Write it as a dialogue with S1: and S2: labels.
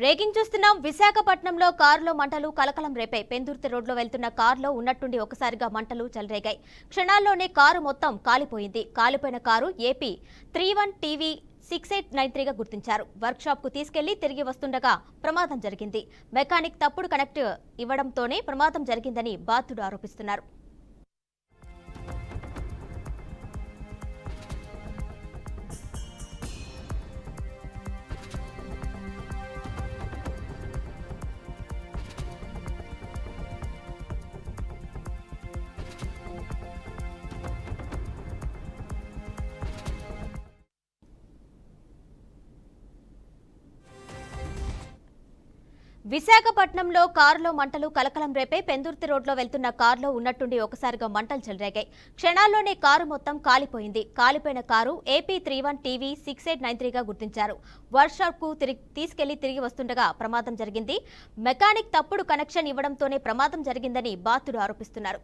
S1: Breaking చూస్తున్నాం. విశాఖపట్నంలో కారులో మంటలు కలకలం రేపాయి. పెందుర్తి రోడ్లో వెళ్తున్న కారులో ఉన్నట్టుండి ఒకసారిగా మంటలు చెలరేగాయి. క్షణాల్లోనే కారు మొత్తం కాలిపోయింది. కాలిపోయిన కారు ఏపీ 31 టీవీ 6893గా గుర్తించారు. వర్క్ షాప్ కు తీసుకెళ్లి తిరిగి వస్తుండగా ప్రమాదం జరిగింది. మెకానిక్ తప్పుడు కనెక్ట్ ఇవ్వడంతోనే ప్రమాదం జరిగిందని బాధితుడు ఆరోపిస్తున్నారు. విశాఖపట్నంలో కారులో మంటలు కలకలం రేపే. పెందుర్తి రోడ్లో వెళ్తున్న కారులో ఉన్నట్టుండి ఒకసారిగా మంటలు చెలరేగాయి. క్షణాల్లోనే కారు మొత్తం కాలిపోయింది. కాలిపోయిన కారు ఏపీ 31 టీవీ 6893గా గుర్తించారు. వర్క్ షాప్ కు తీసుకెళ్లి తిరిగి వస్తుండగా ప్రమాదం జరిగింది. మెకానిక్ తప్పుడు కనెక్షన్ ఇవ్వడంతోనే ప్రమాదం జరిగిందని బాధితుడు ఆరోపిస్తున్నారు.